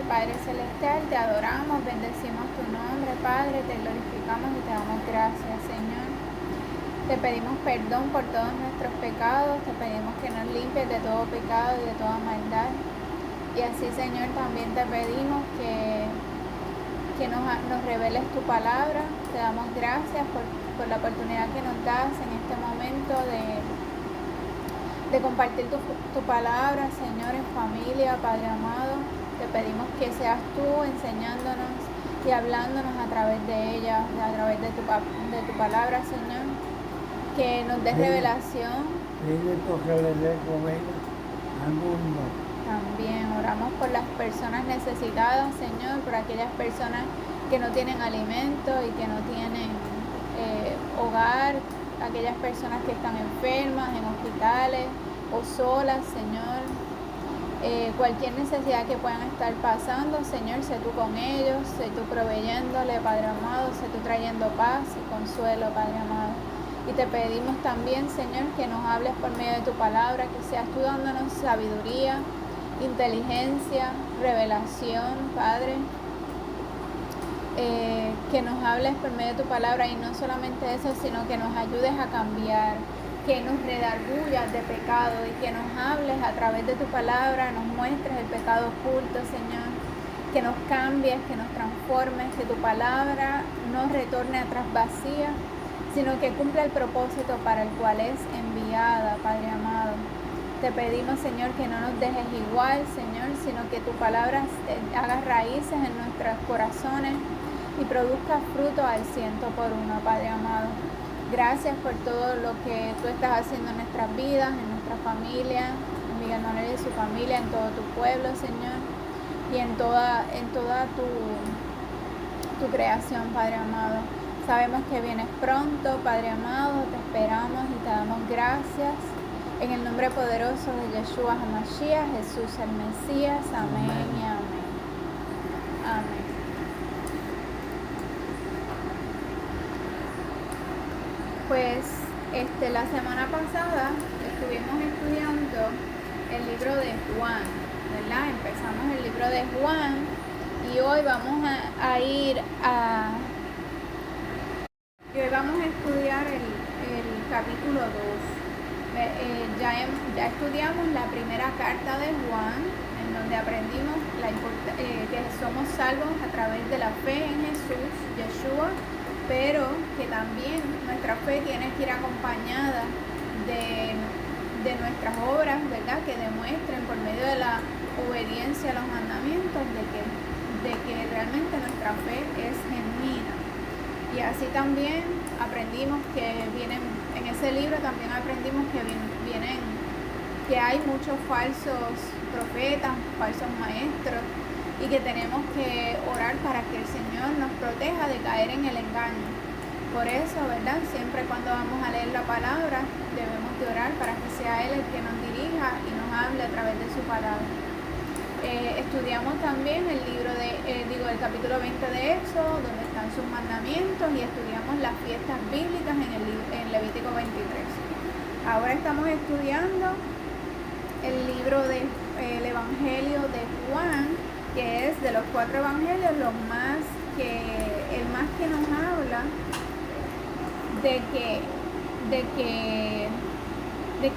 Padre Celestial, te adoramos, bendecimos tu nombre, Padre, te glorificamos y te damos gracias, Señor. Te pedimos perdón por todos nuestros pecados, te pedimos que nos limpies de todo pecado y de toda maldad. Y así, Señor, también te pedimos que nos reveles tu palabra. Te damos gracias por la oportunidad que nos das en este momento de compartir tu palabra, Señor, en familia, Padre amado. Te pedimos que seas tú enseñándonos y hablándonos a través de ella, a través de tu palabra, Señor. Que nos des revelación. También oramos por las personas necesitadas, Señor, por aquellas personas que no tienen alimento y que no tienen hogar, aquellas personas que están enfermas en hospitales o solas, Señor. Cualquier necesidad que puedan estar pasando, Señor, sé tú con ellos, sé tú proveyéndole, Padre amado, sé tú trayendo paz y consuelo, Padre amado. Y te pedimos también, Señor, que nos hables por medio de tu palabra, que seas tú dándonos sabiduría, inteligencia, revelación, Padre. Que nos hables por medio de tu palabra y no solamente eso, sino que nos ayudes a cambiar, que nos redargullas de pecado y que nos hables a través de tu palabra, nos muestres el pecado oculto, Señor, que nos cambies, que nos transformes, que tu palabra no retorne atrás vacía, sino que cumpla el propósito para el cual es enviada, Padre amado. Te pedimos, Señor, que no nos dejes igual, Señor, sino que tu palabra haga raíces en nuestros corazones y produzca fruto al 100%, Padre amado. Gracias por todo lo que tú estás haciendo en nuestras vidas, en nuestra familia, en Miguel Manuel y su familia, en todo tu pueblo, Señor, y en toda tu creación, Padre amado. Sabemos que vienes pronto, Padre amado, te esperamos y te damos gracias. En el nombre poderoso de Yeshua HaMashiach, Jesús el Mesías, amén y amén. Amén. Pues la semana pasada estuvimos estudiando el libro de Juan, ¿verdad? Empezamos el libro de Juan y hoy vamos a estudiar el capítulo 2. Ya estudiamos la primera carta de Juan, en donde aprendimos que somos salvos a través de la fe en Jesús, Yeshua, pero que también nuestra fe tiene que ir acompañada de nuestras obras, ¿verdad? Que demuestren por medio de la obediencia a los mandamientos de que realmente nuestra fe es genuina. Y así también aprendimos en ese libro también aprendimos que hay muchos falsos profetas, falsos maestros, y que tenemos que orar para que el Señor nos proteja de caer en el engaño. Por eso, ¿verdad? Siempre cuando vamos a leer la palabra, debemos de orar para que sea Él el que nos dirija y nos hable a través de su palabra. Estudiamos también el capítulo 20 de Éxodo, donde están sus mandamientos, y estudiamos las fiestas bíblicas en Levítico 23. Ahora estamos estudiando el Evangelio de Juan, que es de los 4 evangelios el más que nos habla de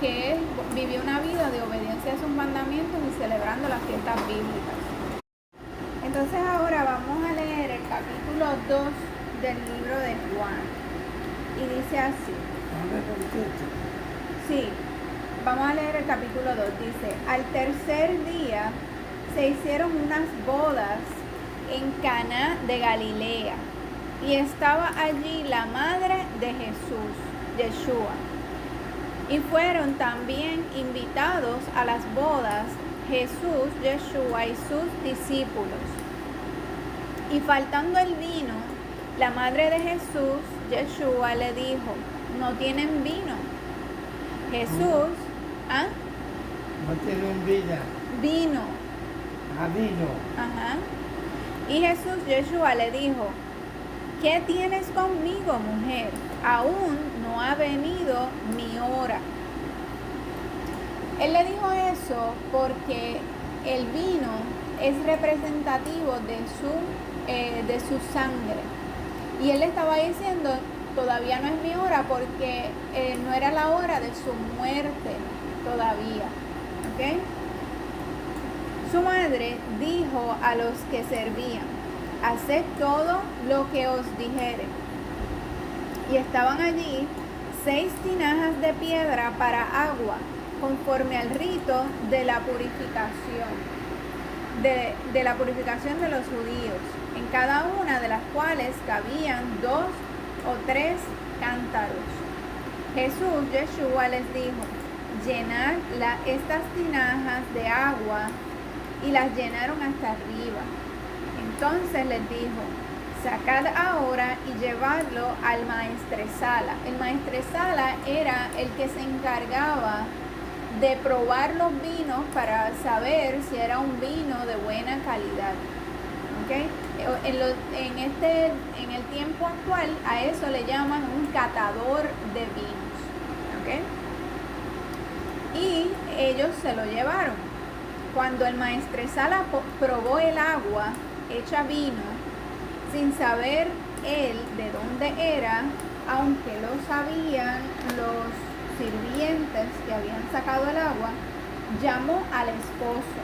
que él vivió una vida de obediencia a sus mandamientos y celebrando las fiestas bíblicas. Entonces ahora vamos a leer el capítulo 2 del libro de Juan. Y dice así. Sí, vamos a leer el capítulo 2. Dice: al tercer día se hicieron unas bodas en Caná de Galilea, y estaba allí la madre de Jesús, Yeshua. Y fueron también invitados a las bodas Jesús, Yeshua y sus discípulos. Y faltando el vino, la madre de Jesús, Yeshua, le dijo: no tienen vino. Jesús, no tienen vino. Vino. Vino. Ajá. Y Jesús, Yeshua, le dijo: ¿qué tienes conmigo, mujer? Aún no ha venido mi hora. Él le dijo eso porque el vino es representativo de su sangre. Y él le estaba diciendo, todavía no es mi hora, porque no era la hora de su muerte todavía. ¿Ok? Su madre dijo a los que servían: haced todo lo que os dijere. Y estaban allí 6 tinajas de piedra para agua, conforme al rito de la purificación, de la purificación de los judíos, en cada una de las cuales cabían 2 o 3 cántaros. Jesús, Yeshua, les dijo: llenad estas tinajas de agua, y las llenaron hasta arriba. Entonces les dijo: sacad ahora y llevadlo al maestresala. El maestresala era el que se encargaba de probar los vinos para saber si era un vino de buena calidad. ¿Okay? En el tiempo actual a eso le llaman un catador de vinos. ¿Okay? Y ellos se lo llevaron. Cuando el maestresala probó el agua hecha vino, sin saber él de dónde era, aunque lo sabían los sirvientes que habían sacado el agua, llamó al esposo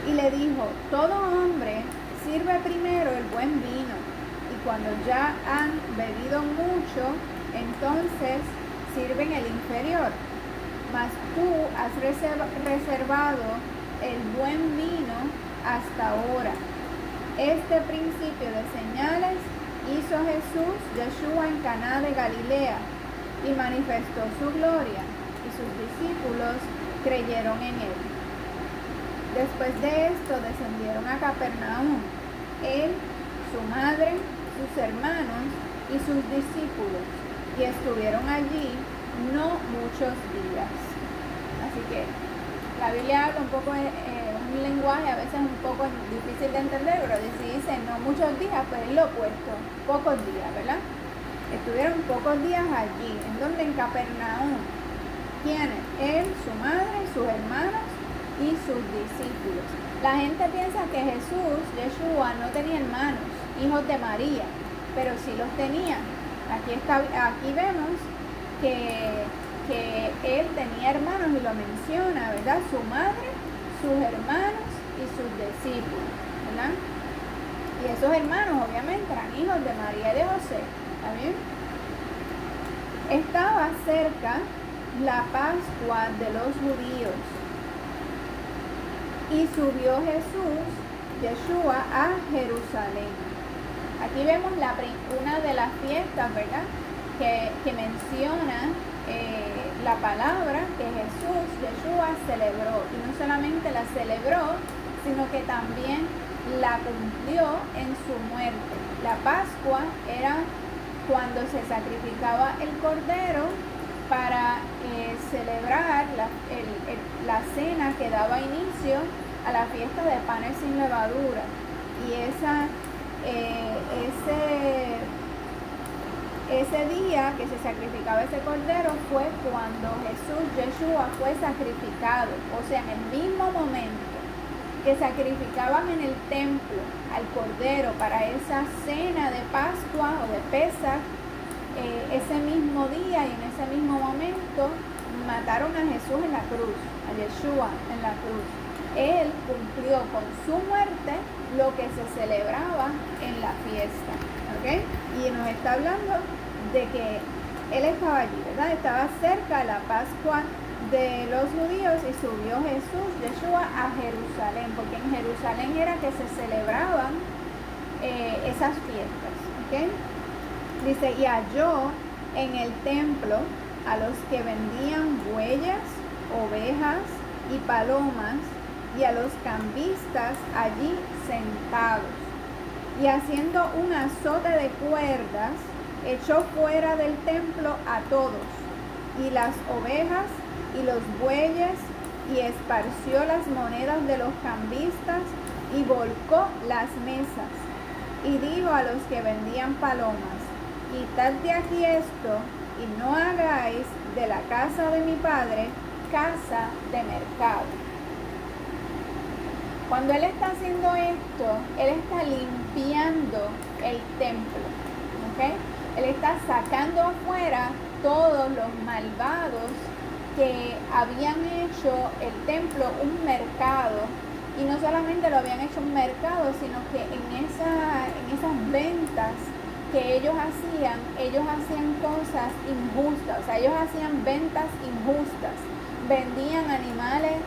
y le dijo: todo hombre sirve primero el buen vino, y cuando ya han bebido mucho, entonces sirven el inferior. Mas tú has reservado el buen vino hasta ahora. Este principio de señales hizo Jesús, Yeshua, en Caná de Galilea, y manifestó su gloria, y sus discípulos creyeron en él. Después de esto descendieron a Capernaum, él, su madre, sus hermanos y sus discípulos, y estuvieron allí no muchos días. Así que la Biblia habla un poco de un lenguaje a veces un poco difícil de entender, pero si dice no muchos días, pues es lo opuesto, pocos días, ¿verdad? Estuvieron pocos días allí. ¿En dónde? En Capernaum. ¿Quiénes? Él, su madre, sus hermanos y sus discípulos. La gente piensa que Jesús, Yeshua, no tenía hermanos, hijos de María, pero sí los tenía. Aquí vemos que él tenía hermanos y lo menciona, ¿verdad? Su madre, sus hermanos y sus discípulos, ¿verdad? Y esos hermanos obviamente eran hijos de María y de José, ¿está bien? Estaba cerca la Pascua de los judíos y subió Jesús, Yeshua, a Jerusalén. Aquí vemos una de las fiestas, ¿verdad? Que menciona la palabra que Jesús, Yeshua, celebró. Y no solamente la celebró, sino que también la cumplió en su muerte. La Pascua era cuando se sacrificaba el cordero para celebrar la cena que daba inicio a la fiesta de panes sin levadura. Y ese día que se sacrificaba ese cordero fue cuando Jesús, Yeshua, fue sacrificado. O sea, en el mismo momento que sacrificaban en el templo al cordero para esa cena de Pascua o de Pesaj, ese mismo día y en ese mismo momento mataron a Jesús en la cruz, a Yeshua en la cruz. Él cumplió con su muerte lo que se celebraba en la fiesta. ¿Okay? Y nos está hablando de que él estaba allí, ¿verdad? Estaba cerca de la Pascua de los judíos y subió Jesús, Yeshua, a Jerusalén, porque en Jerusalén era que se celebraban esas fiestas. ¿Okay? Dice: y halló en el templo a los que vendían bueyes, ovejas y palomas, y a los cambistas allí sentados. Y haciendo un azote de cuerdas, echó fuera del templo a todos, y las ovejas y los bueyes, y esparció las monedas de los cambistas, y volcó las mesas. Y dijo a los que vendían palomas: quitad de aquí esto, y no hagáis de la casa de mi padre casa de mercado. Cuando Él está haciendo esto, Él está limpiando el templo, ¿ok? Él está sacando afuera todos los malvados que habían hecho el templo un mercado. Y no solamente lo habían hecho un mercado, sino que en esas ventas que ellos hacían cosas injustas. O sea, ellos hacían ventas injustas. Vendían animales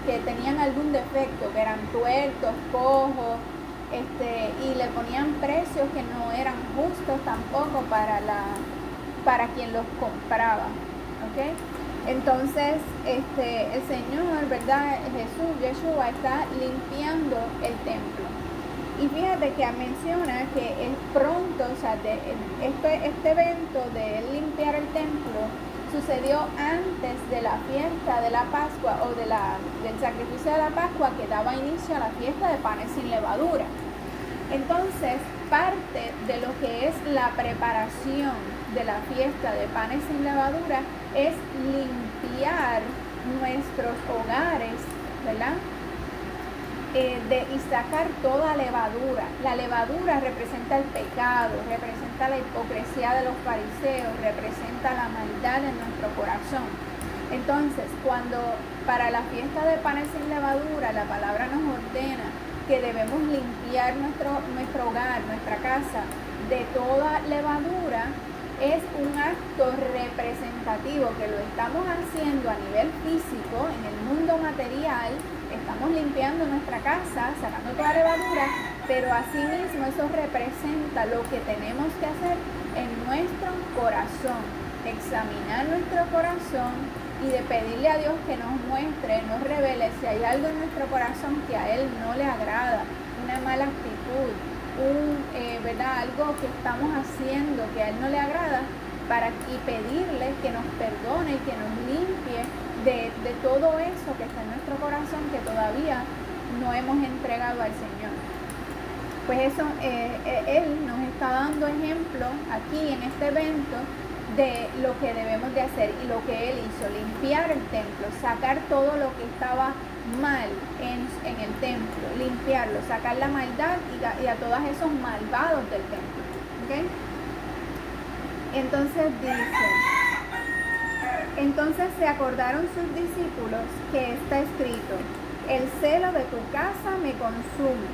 que tenían algún defecto, que eran tuertos, cojos, y le ponían precios que no eran justos tampoco para quien los compraba, ¿ok? Entonces, el Señor, ¿verdad? Jesús, Yeshua, está limpiando el templo. Y fíjate que menciona que es pronto, o sea, este evento de limpiar el templo sucedió antes de la fiesta de la Pascua o del sacrificio de la Pascua, que daba inicio a la fiesta de panes sin levadura. Entonces, parte de lo que es la preparación de la fiesta de panes sin levadura es limpiar nuestros hogares, ¿verdad? Y sacar toda levadura. La levadura representa el pecado, representa la hipocresía de los fariseos, representa la maldad en nuestro corazón. Entonces, cuando para la fiesta de panes sin levadura la palabra nos ordena que debemos limpiar nuestro hogar, nuestra casa, de toda levadura, es un acto representativo que lo estamos haciendo a nivel físico, en el mundo material. Estamos limpiando nuestra casa, sacando toda levadura, pero asimismo eso representa lo que tenemos que hacer en nuestro corazón, examinar nuestro corazón y de pedirle a Dios que nos muestre, nos revele si hay algo en nuestro corazón que a Él no le agrada, una mala actitud, ¿verdad? Algo que estamos haciendo que a Él no le agrada, y pedirle que nos perdone y que nos limpie de todo eso que está en nuestro corazón que todavía no hemos entregado al Señor. Pues eso, Él nos está dando ejemplo aquí en este evento de lo que debemos de hacer y lo que Él hizo: limpiar el templo, sacar todo lo que estaba mal en el templo, limpiarlo, sacar la maldad y a todos esos malvados del templo, ¿ok? Entonces dice: entonces se acordaron sus discípulos que está escrito: el celo de tu casa me consume.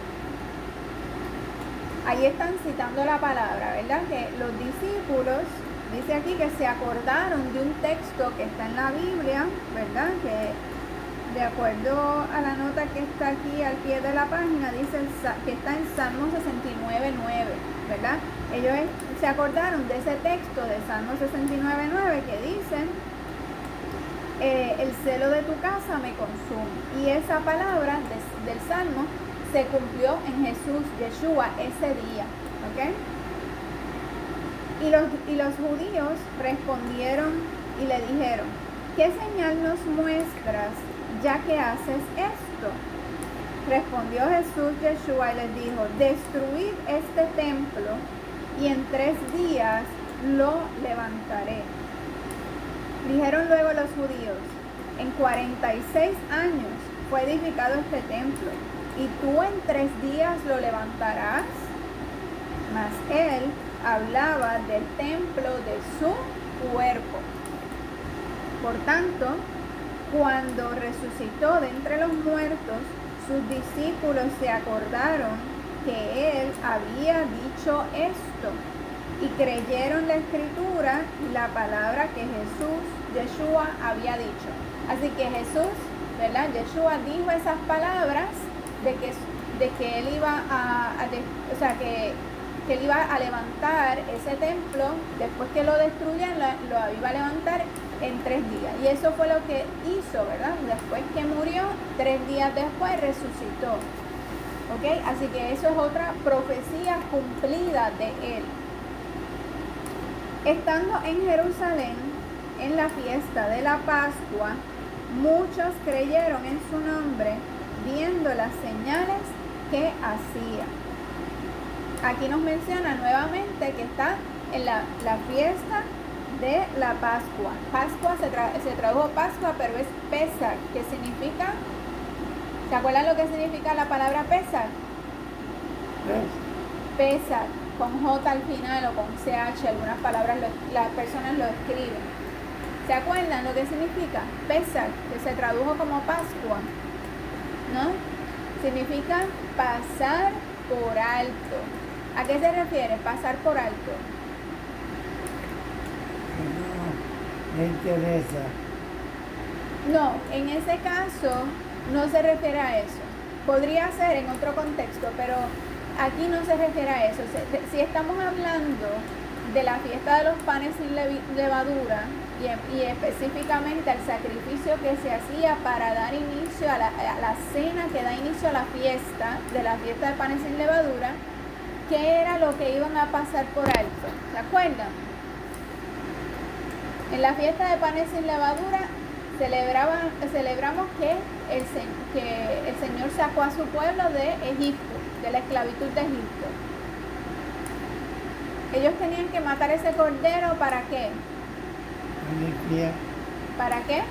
Ahí están citando la palabra, ¿verdad? Que los discípulos, dice aquí que se acordaron de un texto que está en la Biblia, ¿verdad? Que de acuerdo a la nota que está aquí al pie de la página, dice que está en Salmo 69:9, ¿verdad? Ellos se acordaron de ese texto de Salmo 69:9 que dice: el celo de tu casa me consume. Y esa palabra del Salmo se cumplió en Jesús, Yeshua, ese día, ¿ok? Y los judíos respondieron y le dijeron: ¿qué señal nos muestras ya que haces esto? Respondió Jesús, Yeshua, y les dijo: destruid este templo y en 3 días lo levantaré. Dijeron luego los judíos: en 46 años fue edificado este templo, y tú en 3 días lo levantarás. Mas él hablaba del templo de su cuerpo. Por tanto, cuando resucitó de entre los muertos, sus discípulos se acordaron que él había dicho esto, y creyeron la escritura y la palabra que Jesús, Yeshua, había dicho. Así que Jesús, ¿verdad? Yeshua dijo esas palabras de que él iba que él iba a levantar ese templo. Después que lo destruyan, lo iba a levantar en 3 días. Y eso fue lo que hizo, ¿verdad? Después que murió, 3 días después resucitó. ¿Ok? Así que eso es otra profecía cumplida de él. Estando en Jerusalén, en la fiesta de la Pascua, muchos creyeron en su nombre, viendo las señales que hacía. Aquí nos menciona nuevamente que está en la fiesta de la Pascua. Pascua se tradujo Pascua, pero es Pesach, que significa ¿Se acuerdan lo que significa la palabra Pesach? Pesach, con J al final o con CH, algunas palabras las personas lo escriben. ¿Se acuerdan lo que significa? Pesach, que se tradujo como Pascua, ¿no? Significa pasar por alto. ¿A qué se refiere? Pasar por alto. No me interesa. No, en ese caso no se refiere a eso. Podría ser en otro contexto, pero aquí no se refiere a eso. Si estamos hablando de la fiesta de los panes sin levadura y específicamente al sacrificio que se hacía para dar inicio a la cena que da inicio a la fiesta de panes sin levadura, ¿qué era lo que iban a pasar por alto? ¿Se acuerdan? En la fiesta de panes sin levadura celebramos que el Señor sacó a su pueblo de Egipto, de la esclavitud de Egipto. Ellos tenían que matar ese cordero, ¿para qué? ¿Para qué?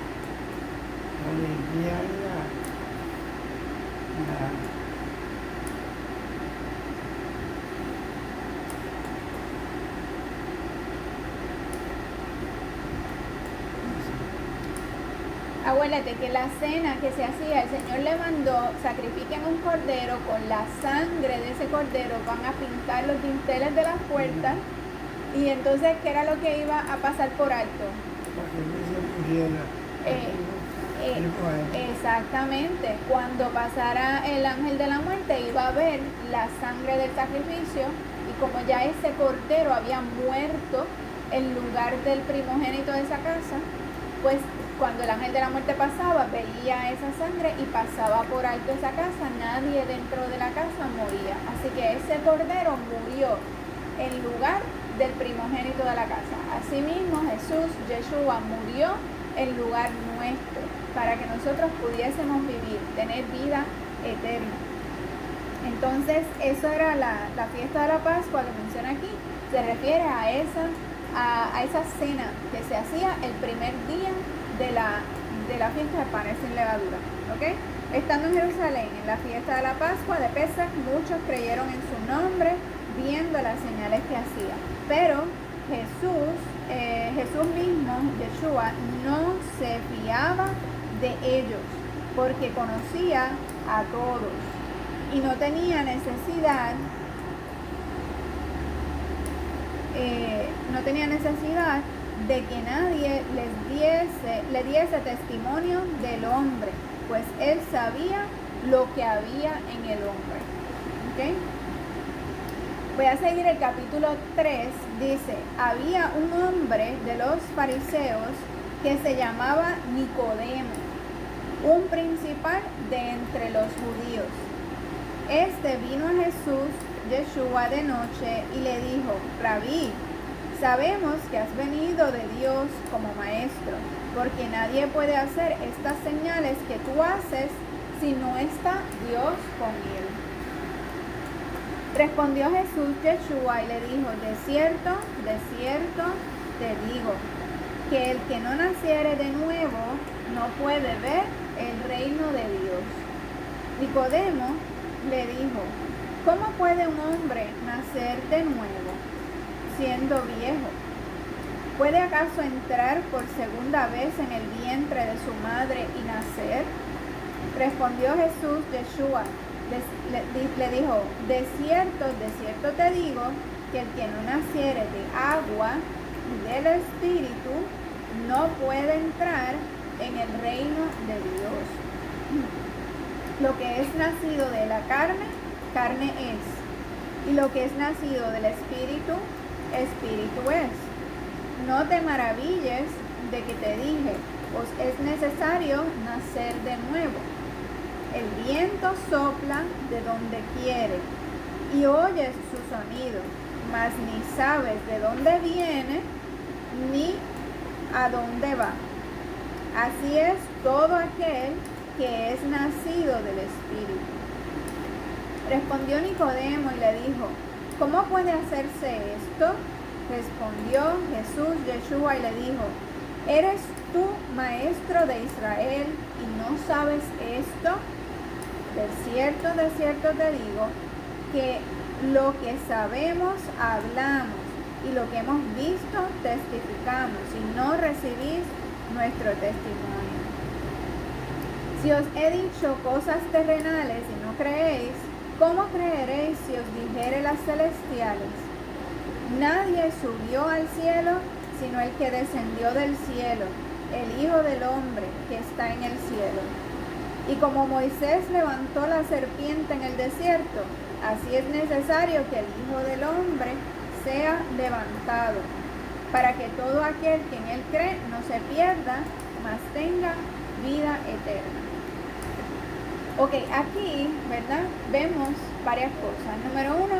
Acuérdate que la cena que se hacía, el Señor le mandó, sacrifiquen un cordero, con la sangre de ese cordero van a pintar los dinteles de las puertas, y entonces, ¿qué era lo que iba a pasar por alto? Exactamente, cuando pasara el ángel de la muerte iba a ver la sangre del sacrificio, y como ya ese cordero había muerto en lugar del primogénito de esa casa, pues cuando el ángel de la muerte pasaba, veía esa sangre y pasaba por alto esa casa, nadie dentro de la casa moría. Así que ese cordero murió en lugar del primogénito de la casa. Asimismo, Jesús, Yeshua, murió en lugar nuestro, para que nosotros pudiésemos vivir, tener vida eterna. Entonces, eso era la fiesta de la Pascua que menciona aquí. Se refiere a esa cena que se hacía el primer día de la fiesta de panes sin levadura, ¿ok? Estando en Jerusalén en la fiesta de la Pascua de Pesach, muchos creyeron en su nombre viendo las señales que hacía. Pero Jesús mismo, Yeshua, no se fiaba de ellos porque conocía a todos y no tenía necesidad de que nadie le diese testimonio del hombre, pues él sabía lo que había en el hombre. ¿Okay? Voy a seguir el capítulo 3, dice, había un hombre de los fariseos que se llamaba Nicodemo, un principal de entre los judíos. Este vino a Jesús, Yeshua, de noche y le dijo, Rabí, sabemos que has venido de Dios como maestro, porque nadie puede hacer estas señales que tú haces si no está Dios con él. Respondió Jesús, Yeshua, y le dijo, de cierto, te digo, que el que no naciere de nuevo no puede ver el reino de Dios. Nicodemo le dijo, ¿cómo puede un hombre nacer de nuevo, siendo viejo? ¿Puede acaso entrar por segunda vez en el vientre de su madre y nacer? Respondió Jesús, Yeshua, le dijo, de cierto te digo, que el que no naciere de agua y del Espíritu no puede entrar en el reino de Dios. Lo que es nacido de la carne, carne es, y lo que es nacido del Espíritu, Espíritu es. No te maravilles de que te dije, pues es necesario nacer de nuevo. El viento sopla de donde quiere y oyes su sonido, mas ni sabes de dónde viene ni a dónde va. Así es todo aquel que es nacido del Espíritu. Respondió Nicodemo y le dijo, ¿cómo puede hacerse esto? Respondió Jesús, Yeshua, y le dijo, ¿eres tú maestro de Israel y no sabes esto? de cierto te digo, que lo que sabemos hablamos y lo que hemos visto testificamos y no recibís nuestro testimonio. Si os he dicho cosas terrenales y no creéis, ¿cómo creeréis si os dijere las celestiales? Nadie subió al cielo sino el que descendió del cielo, el Hijo del Hombre que está en el cielo. Y como Moisés levantó la serpiente en el desierto, así es necesario que el Hijo del Hombre sea levantado, para que todo aquel que en él cree no se pierda, mas tenga vida eterna. Ok, aquí, ¿verdad? Vemos varias cosas. Número uno,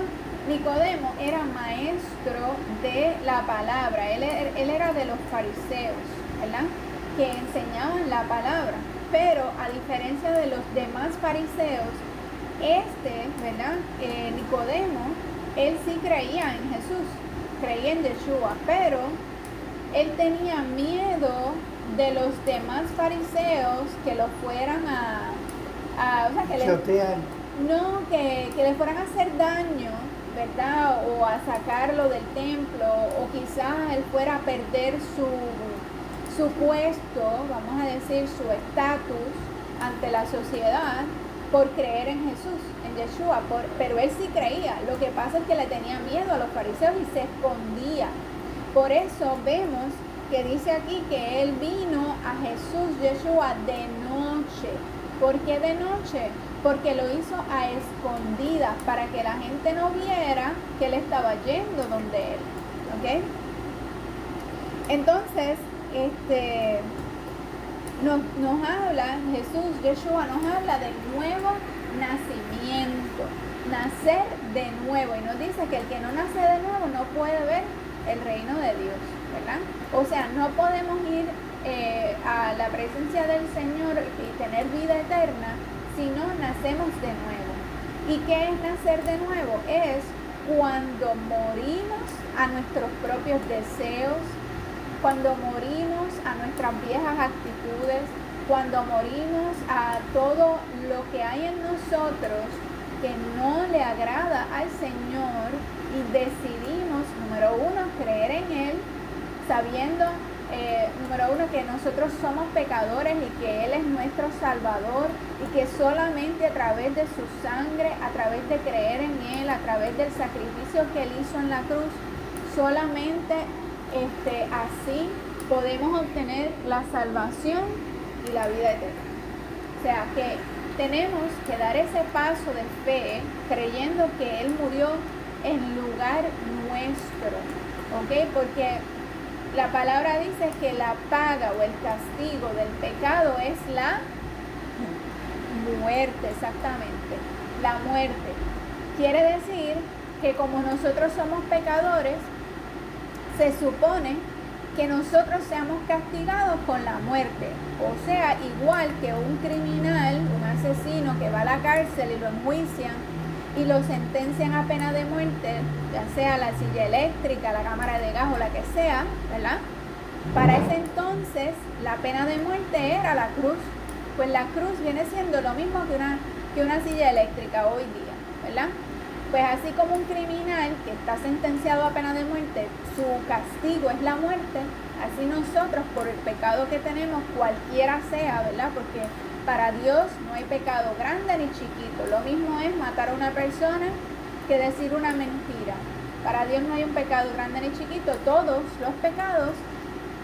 Nicodemo era maestro de la palabra. Él era de los fariseos, ¿verdad? Que enseñaban la palabra. Pero a diferencia de los demás fariseos, ¿verdad? Nicodemo, él sí creía en Jesús, creía en Yeshua, pero él tenía miedo de los demás fariseos que lo fueran que le fueran a hacer daño, ¿verdad? O a sacarlo del templo, o quizás él fuera a perder su puesto, vamos a decir, su estatus ante la sociedad por creer en Jesús, en Yeshua, pero él sí creía. Lo que pasa es que le tenía miedo a los fariseos y se escondía. Por eso vemos que dice aquí que él vino a Jesús, Yeshua, de noche. ¿Por qué de noche? Porque lo hizo a escondidas, para que la gente no viera que él estaba yendo donde él. ¿Ok? Entonces, nos habla, Jesús, Yeshua, nos habla del nuevo nacimiento, nacer de nuevo. Y nos dice que el que no nace de nuevo no puede ver el reino de Dios, ¿verdad? O sea, no podemos ir a la presencia del Señor y tener vida eterna si no nacemos de nuevo. ¿Y qué es nacer de nuevo? Es cuando morimos a nuestros propios deseos, cuando morimos a nuestras viejas actitudes, cuando morimos a todo lo que hay en nosotros que no le agrada al Señor y decidimos, número uno, creer en Él, sabiendo, número uno, que nosotros somos pecadores y que Él es nuestro Salvador y que solamente a través de su sangre, a través de creer en Él, a través del sacrificio que Él hizo en la cruz, solamente así podemos obtener la salvación y la vida eterna. O sea que tenemos que dar ese paso de fe creyendo que Él murió en lugar nuestro, ¿ok? Porque la palabra dice que la paga o el castigo del pecado es la muerte, exactamente, la muerte. Quiere decir que como nosotros somos pecadores, se supone que nosotros seamos castigados con la muerte. O sea, igual que un criminal, un asesino que va a la cárcel y lo enjuician y lo sentencian a pena de muerte, ya sea la silla eléctrica, la cámara de gas o la que sea, ¿verdad? Para ese entonces la pena de muerte era la cruz. Pues la cruz viene siendo lo mismo que una silla eléctrica hoy día, ¿verdad? Pues así como un criminal que está sentenciado a pena de muerte, su castigo es la muerte, así nosotros por el pecado que tenemos, cualquiera sea, ¿verdad? Porque para Dios no hay pecado grande ni chiquito. Lo mismo es matar a una persona que decir una mentira. Para Dios no hay un pecado grande ni chiquito. Todos los pecados,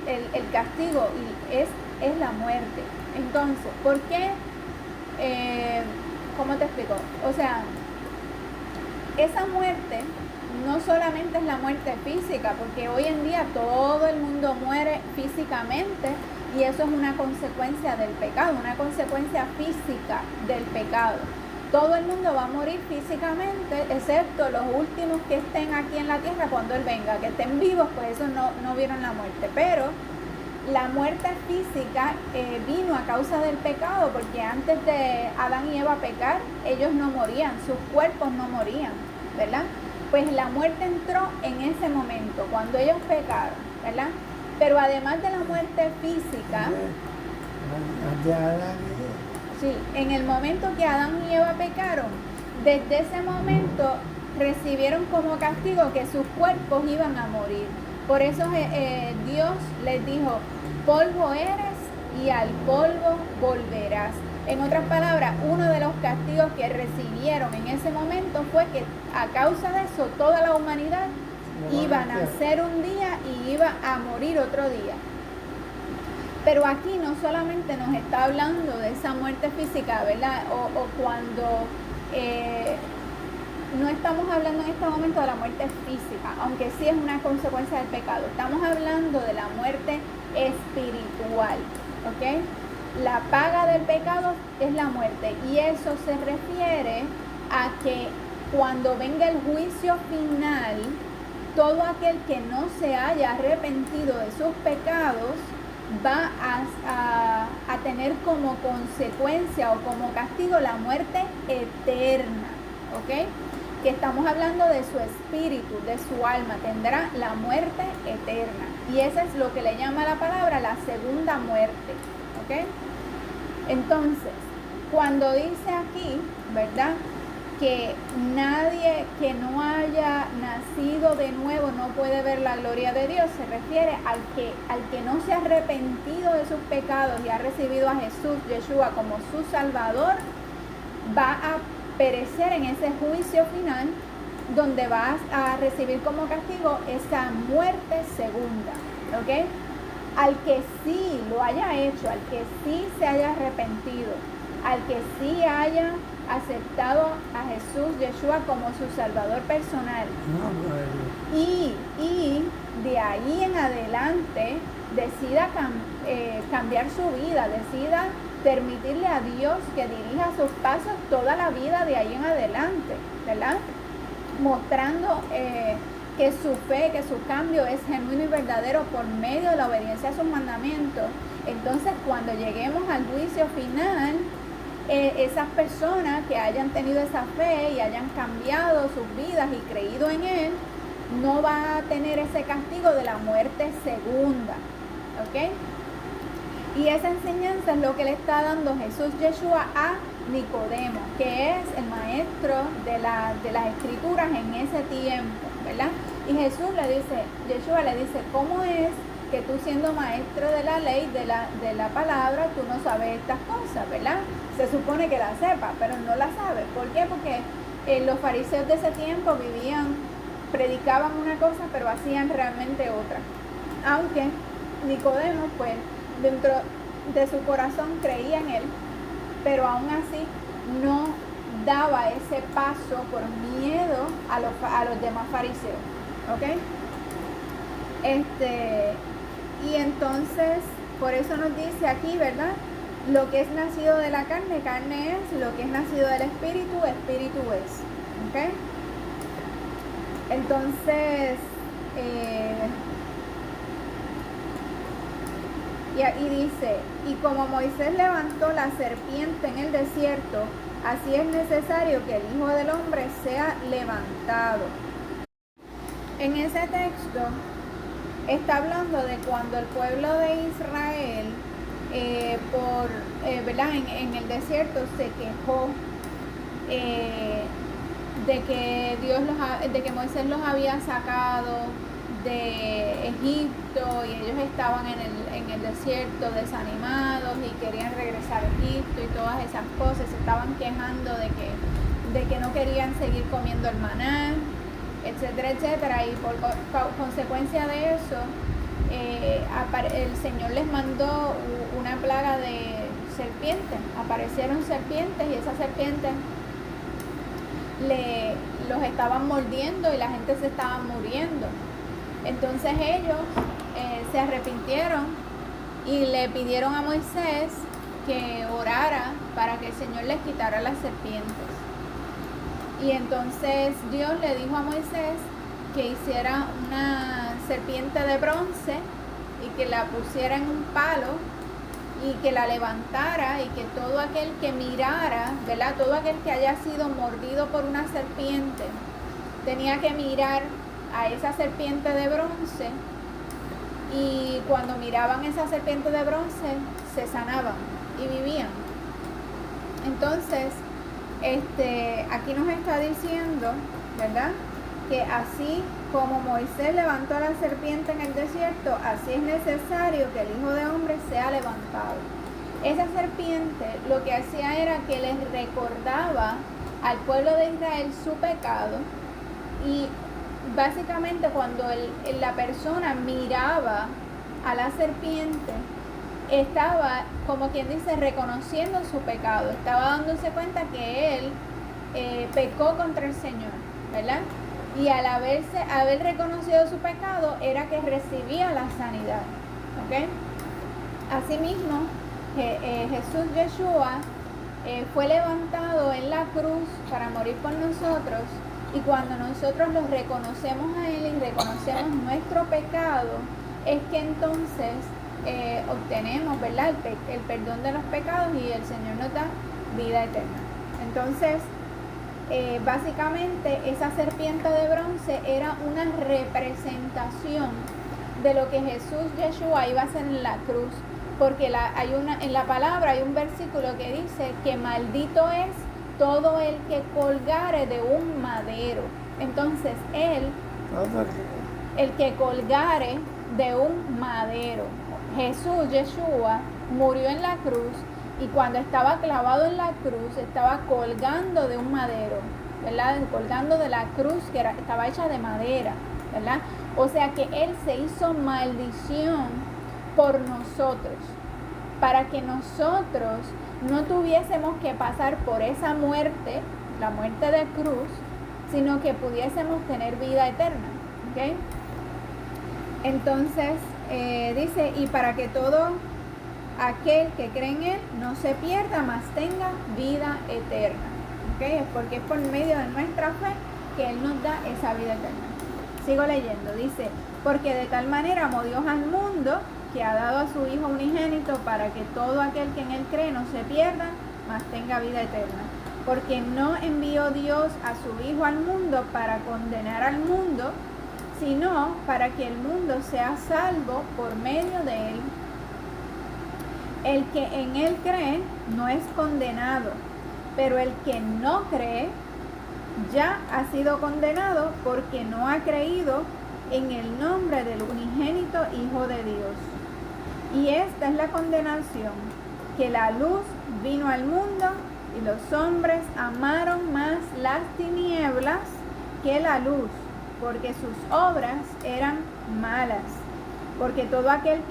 el castigo es la muerte. Entonces, ¿por qué? ¿Cómo te explico? O sea, esa muerte no solamente es la muerte física, porque hoy en día todo el mundo muere físicamente y eso es una consecuencia del pecado, una consecuencia física del pecado. Todo el mundo va a morir físicamente, excepto los últimos que estén aquí en la tierra cuando Él venga, que estén vivos, pues esos no vieron la muerte. Pero la muerte física vino a causa del pecado, porque antes de Adán y Eva pecar, ellos no morían, sus cuerpos no morían, ¿verdad? Pues la muerte entró en ese momento, cuando ellos pecaron, ¿verdad? Pero además de la muerte física, Sí, en el momento que Adán y Eva pecaron, desde ese momento recibieron como castigo que sus cuerpos iban a morir. Por eso Dios les dijo, polvo eres y al polvo volverás. En otras palabras, uno de los castigos que recibieron en ese momento fue que a causa de eso toda la humanidad iba a nacer un día y iba a morir otro día. Pero aquí no solamente nos está hablando de esa muerte física, ¿verdad? O cuando no estamos hablando en este momento de la muerte física, aunque sí es una consecuencia del pecado. Estamos hablando de la muerte espiritual, ¿ok? La paga del pecado es la muerte, y eso se refiere a que cuando venga el juicio final, todo aquel que no se haya arrepentido de sus pecados va a tener como consecuencia o como castigo la muerte eterna, ¿ok? Que estamos hablando de su espíritu, de su alma, tendrá la muerte eterna. Y eso es lo que le llama la palabra la segunda muerte, ¿ok? Entonces, cuando dice aquí, ¿verdad?, que nadie que no haya nacido de nuevo no puede ver la gloria de Dios, se refiere al que no se ha arrepentido de sus pecados y ha recibido a Jesús, Yeshua, como su Salvador, va a perecer en ese juicio final, donde va a recibir como castigo esa muerte segunda, ¿ok? Al que sí lo haya hecho, al que sí se haya arrepentido, al que sí haya aceptado a Jesús, Yeshua, como su Salvador personal, y de ahí en adelante decida cambiar su vida, decida permitirle a Dios que dirija sus pasos toda la vida de ahí en adelante, ¿verdad? Mostrando que su fe, que su cambio es genuino y verdadero por medio de la obediencia a sus mandamientos. Entonces, cuando lleguemos al juicio final, esas personas que hayan tenido esa fe y hayan cambiado sus vidas y creído en Él, no va a tener ese castigo de la muerte segunda, ¿ok? Y esa enseñanza es lo que le está dando Jesús Yeshua a Nicodemo, que es el maestro de las escrituras en ese tiempo, ¿verdad? Y Jesús le dice, Yeshua le dice, ¿cómo es que tú, siendo maestro de la ley, de la palabra, tú no sabes estas cosas, ¿verdad? Se supone que la sepa, pero no la sabe. ¿Por qué? Porque los fariseos de ese tiempo predicaban una cosa, pero hacían realmente otra. Aunque Nicodemo, pues, dentro de su corazón creía en él, pero aún así no daba ese paso por miedo a los demás fariseos, ¿ok? Y entonces, por eso nos dice aquí, ¿verdad? Lo que es nacido de la carne, carne es; lo que es nacido del espíritu, espíritu es, ¿ok? Entonces, y dice, y como Moisés levantó la serpiente en el desierto, así es necesario que el Hijo del Hombre sea levantado. En ese texto está hablando de cuando el pueblo de Israel, ¿verdad?, en el desierto se quejó de que Moisés los había sacado de Egipto, y ellos estaban en el desierto desanimados y querían regresar a Egipto y todas esas cosas. Se estaban quejando de que no querían seguir comiendo el maná, etcétera, etcétera, y por consecuencia de eso, el Señor les mandó una plaga de serpientes. Aparecieron serpientes, y esas serpientes los estaban mordiendo y la gente se estaba muriendo. Entonces ellos se arrepintieron y le pidieron a Moisés que orara para que el Señor les quitara las serpientes. Y entonces Dios le dijo a Moisés que hiciera una serpiente de bronce y que la pusiera en un palo y que la levantara, y que todo aquel que mirara, ¿verdad?, todo aquel que haya sido mordido por una serpiente tenía que mirar a esa serpiente de bronce, y cuando miraban esa serpiente de bronce se sanaban y vivían. Entonces, aquí nos está diciendo, ¿verdad?, que así como Moisés levantó a la serpiente en el desierto, así es necesario que el Hijo de Hombre sea levantado. Esa serpiente lo que hacía era que les recordaba al pueblo de Israel su pecado, y básicamente cuando la persona miraba a la serpiente, estaba, como quien dice, reconociendo su pecado, estaba dándose cuenta que él pecó contra el Señor, ¿verdad? Y al haber reconocido su pecado, era que recibía la sanidad, ¿ok? Asimismo, Jesús Yeshua fue levantado en la cruz para morir por nosotros, y cuando nosotros lo reconocemos a Él y reconocemos nuestro pecado, es que entonces obtenemos, ¿verdad?, el perdón de los pecados, y el Señor nos da vida eterna. Entonces, básicamente esa serpiente de bronce era una representación de lo que Jesús Yeshua iba a hacer en la cruz, porque en la palabra hay un versículo que dice que maldito es todo el que colgare de un madero. Entonces el que colgare de un madero, Jesús Yeshua murió en la cruz, y cuando estaba clavado en la cruz estaba colgando de un madero, ¿verdad?, colgando de la cruz que estaba hecha de madera, ¿verdad? O sea que Él se hizo maldición por nosotros, para que nosotros no tuviésemos que pasar por esa muerte, la muerte de cruz, sino que pudiésemos tener vida eterna, ¿ok? Entonces, dice, y para que todo aquel que cree en Él no se pierda, mas tenga vida eterna, ¿ok? Es porque es por medio de nuestra fe que Él nos da esa vida eterna. Sigo leyendo, dice, porque de tal manera amó Dios al mundo, que ha dado a su Hijo unigénito, para que todo aquel que en Él cree no se pierda, mas tenga vida eterna. Porque no envió Dios a su Hijo al mundo para condenar al mundo, sino para que el mundo sea salvo por medio de Él. El que en Él cree no es condenado, pero el que no cree ya ha sido condenado, porque no ha creído en el nombre del unigénito Hijo de Dios. Y esta es la condenación, que la luz vino al mundo, y los hombres amaron más las tinieblas que la luz, porque sus obras eran malas. Porque todo aquel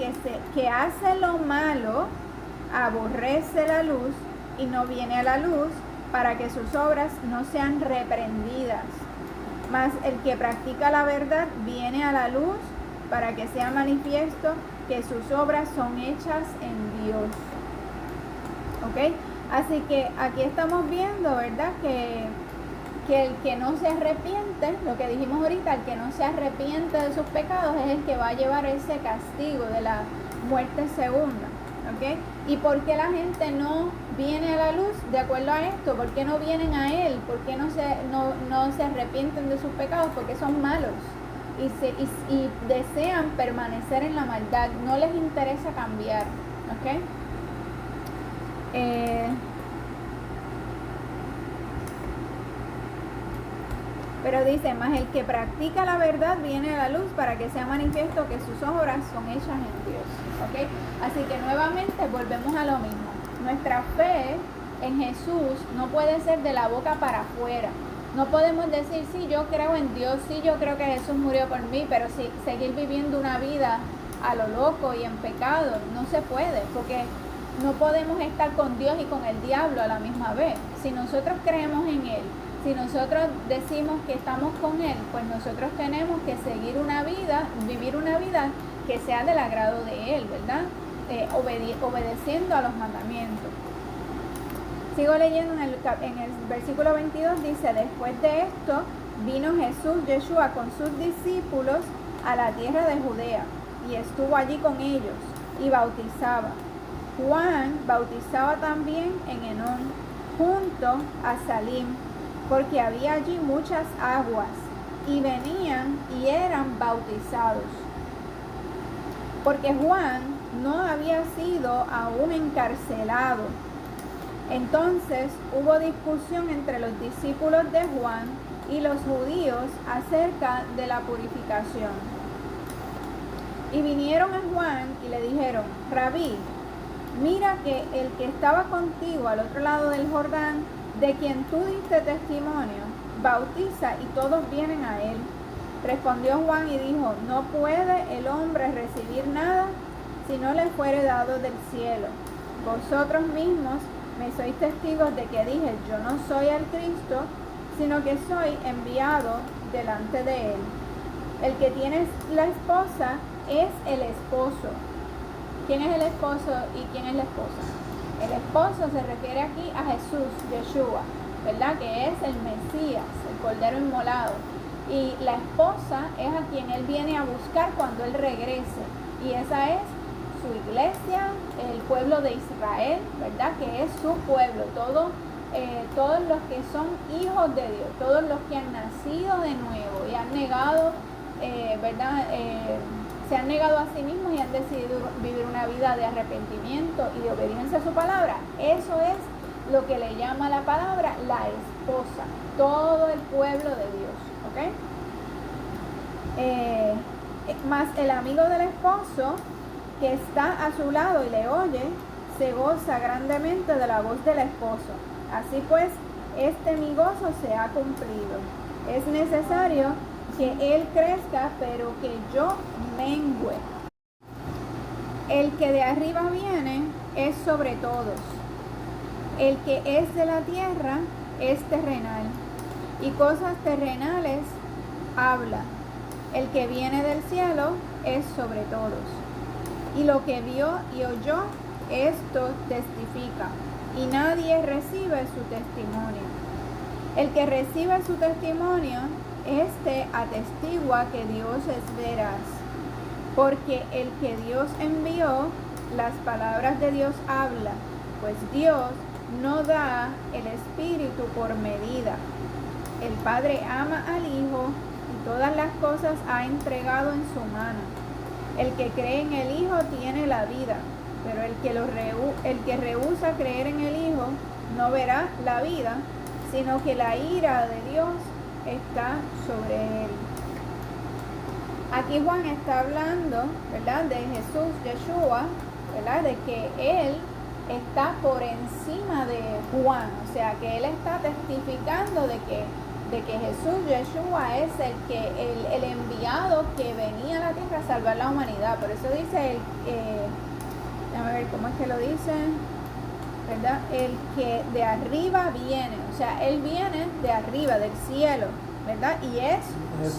que hace lo malo aborrece la luz y no viene a la luz, para que sus obras no sean reprendidas. Mas el que practica la verdad viene a la luz, para que sea manifiesto que sus obras son hechas en Dios. ¿Ok? Así que aquí estamos viendo, ¿verdad?, que el que no se arrepiente, lo que dijimos ahorita, el que no se arrepiente de sus pecados es el que va a llevar ese castigo de la muerte segunda, ¿ok? ¿Y por qué la gente no viene a la luz de acuerdo a esto? ¿Por qué no vienen a Él? ¿Por qué no se arrepienten de sus pecados? Porque son malos y desean permanecer en la maldad, no les interesa cambiar, ¿ok? Pero dice, más el que practica la verdad viene a la luz, para que sea manifiesto que sus obras son hechas en Dios, ¿ok? Así que nuevamente volvemos a lo mismo. Nuestra fe en Jesús no puede ser de la boca para afuera. No podemos decir, sí, yo creo en Dios, sí, yo creo que Jesús murió por mí, pero sí, seguir viviendo una vida a lo loco y en pecado. No se puede, porque no podemos estar con Dios y con el diablo a la misma vez. Si nosotros creemos en Él, si nosotros decimos que estamos con Él, pues nosotros tenemos que seguir una vida, vivir una vida que sea del agrado de Él, ¿verdad? Obedeciendo a los mandamientos. Sigo leyendo en el versículo 22, dice, después de esto vino Jesús, Yeshua, con sus discípulos a la tierra de Judea, y estuvo allí con ellos, y bautizaba. Juan bautizaba también en Enón, junto a Salim, porque había allí muchas aguas, y venían y eran bautizados. Porque Juan no había sido aún encarcelado, Entonces hubo discusión entre los discípulos de Juan y los judíos acerca de la purificación. Y vinieron a Juan y le dijeron: Rabí, mira que el que estaba contigo al otro lado del Jordán, de quien tú diste testimonio, bautiza y todos vienen a él. Respondió Juan y dijo: no puede el hombre recibir nada si no le fuere dado del cielo. Vosotros mismos me sois testigos de que dije: yo no soy el Cristo, sino que soy enviado delante de él. El que tiene la esposa es el esposo. ¿Quién es el esposo y quién es la esposa? El esposo se refiere aquí a Jesús, Yeshua, ¿verdad? Que es el Mesías, el Cordero Inmolado. Y la esposa es a quien él viene a buscar cuando él regrese. Y esa es su iglesia, el pueblo de Israel, ¿verdad? Que es su pueblo. Todos los que son hijos de Dios, todos los que han nacido de nuevo y han negado, ¿verdad? Se han negado a sí mismos y han decidido vivir una vida de arrepentimiento y de obediencia a su palabra. Eso es lo que le llama la palabra la esposa, todo el pueblo de Dios, ¿ok? Más el amigo del esposo que está a su lado y le oye, se goza grandemente de la voz del esposo. Así pues, mi gozo se ha cumplido. Es necesario que él crezca, pero que yo mengüe. El que de arriba viene es sobre todos. El que es de la tierra es terrenal, y cosas terrenales habla. El que viene del cielo es sobre todos. Y lo que vio y oyó, esto testifica, y nadie recibe su testimonio. El que recibe su testimonio, atestigua que Dios es veraz, porque el que Dios envió, las palabras de Dios habla, pues Dios no da el Espíritu por medida. El Padre ama al Hijo y todas las cosas ha entregado en su mano. El que cree en el Hijo tiene la vida, pero el que rehúsa creer en el Hijo no verá la vida, sino que la ira de Dios está sobre él. Aquí Juan está hablando, ¿verdad?, de Jesús, Yeshua, ¿verdad?, de que él está por encima de Juan, o sea, que él está testificando de que Jesús, Yeshua, es el enviado que venía a la tierra a salvar la humanidad. Por eso dice, déjame ver cómo es que lo dice, ¿verdad? El que de arriba viene, o sea, él viene de arriba, del cielo, ¿verdad? Y es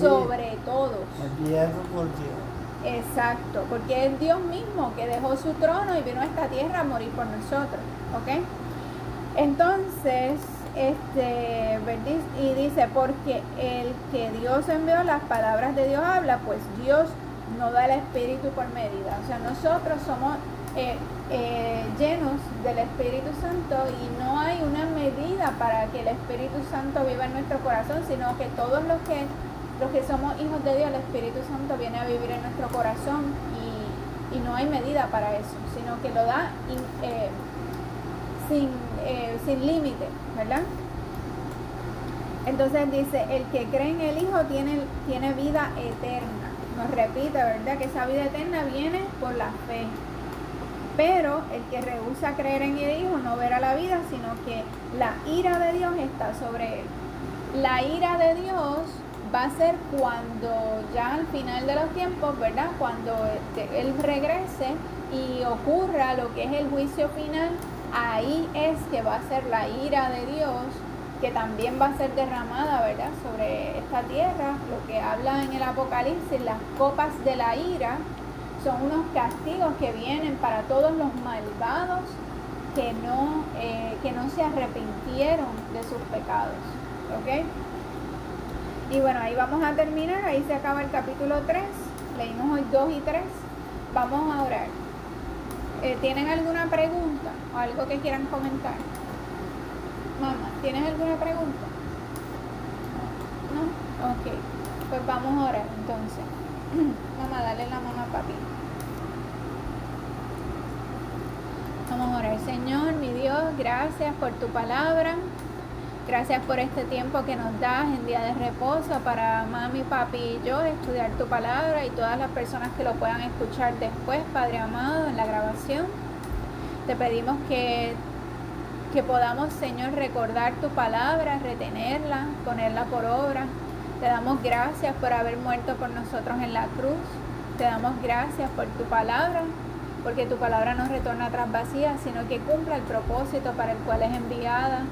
sobre todos. Enviado por Dios. Exacto, porque es Dios mismo que dejó su trono y vino a esta tierra a morir por nosotros, ¿ok? Entonces, y dice, porque el que Dios envió, las palabras de Dios habla, pues Dios no da el Espíritu por medida. O sea, nosotros somos llenos del Espíritu Santo y no hay una medida para que el Espíritu Santo viva en nuestro corazón, sino que todos los que somos hijos de Dios, el Espíritu Santo viene a vivir en nuestro corazón y no hay medida para eso, sino que lo da sin límite, ¿verdad? Entonces dice, el que cree en el Hijo tiene vida eterna. Nos repite, ¿verdad?, que esa vida eterna viene por la fe. Pero el que rehúsa creer en el Hijo no verá la vida, sino que la ira de Dios está sobre él. La ira de Dios va a ser cuando ya al final de los tiempos, ¿verdad?, cuando Él regrese y ocurra lo que es el juicio final. Ahí es que va a ser la ira de Dios, que también va a ser derramada, ¿verdad?, sobre esta tierra. Lo que habla en el Apocalipsis, las copas de la ira, son unos castigos que vienen para todos los malvados que no se arrepintieron de sus pecados, ¿ok? Y bueno, ahí vamos a terminar, ahí se acaba el capítulo 3, leímos hoy 2 y 3, vamos a orar. ¿Tienen alguna pregunta o algo que quieran comentar? Mamá, ¿tienes alguna pregunta? ¿No? Ok, pues vamos a orar entonces. Mamá, dale la mano a papi. Vamos a orar. Señor, mi Dios, gracias por tu palabra. Gracias por este tiempo que nos das en día de reposo para mami, papi y yo estudiar tu palabra y todas las personas que lo puedan escuchar después, Padre amado, en la grabación. Te pedimos que podamos, Señor, recordar tu palabra, retenerla, ponerla por obra. Te damos gracias por haber muerto por nosotros en la cruz. Te damos gracias por tu palabra, porque tu palabra no retorna atrás vacía, sino que cumpla el propósito para el cual es enviada.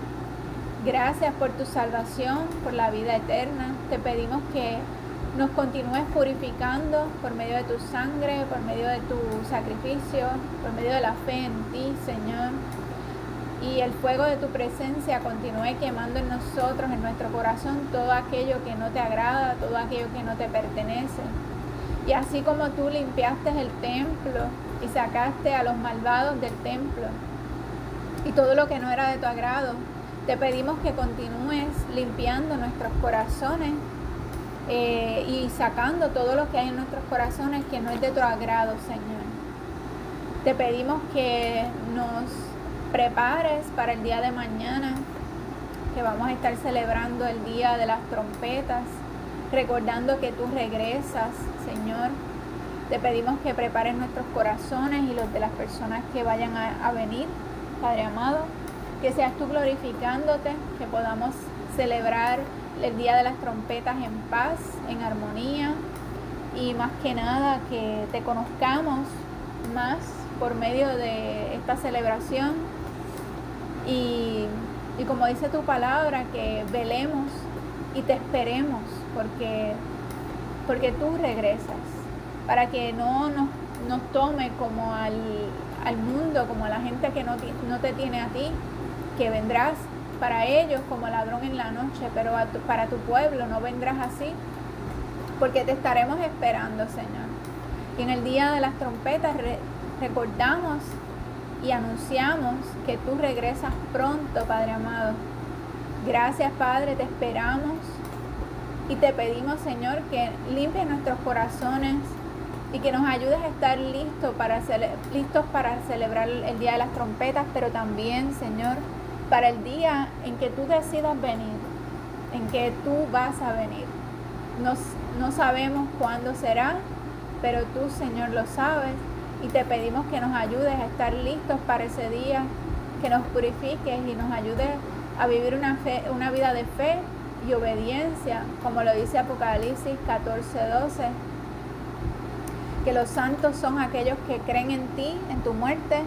Gracias por tu salvación, por la vida eterna. Te pedimos que nos continúes purificando por medio de tu sangre, por medio de tu sacrificio, por medio de la fe en ti, Señor. Y el fuego de tu presencia continúe quemando en nosotros, en nuestro corazón, todo aquello que no te agrada, todo aquello que no te pertenece. Y así como tú limpiaste el templo y sacaste a los malvados del templo y todo lo que no era de tu agrado, te pedimos que continúes limpiando nuestros corazones y sacando todo lo que hay en nuestros corazones que no es de tu agrado, Señor. Te pedimos que nos prepares para el día de mañana, que vamos a estar celebrando el día de las trompetas, recordando que tú regresas, Señor. Te pedimos que prepares nuestros corazones y los de las personas que vayan a venir, Padre amado. Que seas tú glorificándote, que podamos celebrar el día de las trompetas en paz, en armonía y más que nada que te conozcamos más por medio de esta celebración y como dice tu palabra, que velemos y te esperemos porque tú regresas, para que no nos tome como al mundo, como a la gente que no te tiene a ti, que vendrás para ellos como ladrón en la noche, pero para tu pueblo no vendrás así, porque te estaremos esperando, Señor. Y en el día de las trompetas recordamos y anunciamos que tú regresas pronto, Padre amado. Gracias, Padre, te esperamos y te pedimos, Señor, que limpies nuestros corazones y que nos ayudes a estar listos para celebrar el día de las trompetas, pero también, Señor, para el día en que tú decidas venir, en que tú vas a venir. No sabemos cuándo será, pero tú, Señor, lo sabes y te pedimos que nos ayudes a estar listos para ese día, que nos purifiques y nos ayudes a vivir una vida de fe y obediencia, como lo dice Apocalipsis 14:12, que los santos son aquellos que creen en ti, en tu muerte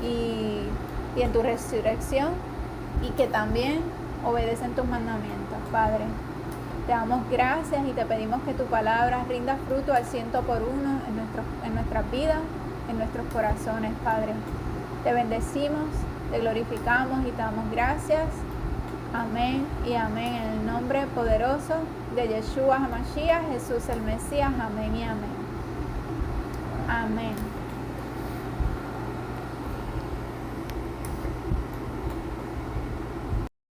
y en tu resurrección, y que también obedecen tus mandamientos, Padre. Te damos gracias y te pedimos que tu palabra rinda fruto al 100 por 1 en nuestras vidas, en nuestros corazones, Padre. Te bendecimos, te glorificamos y te damos gracias. Amén y amén, en el nombre poderoso de Yeshua HaMashiach, Jesús el Mesías. Amén y amén. Amén.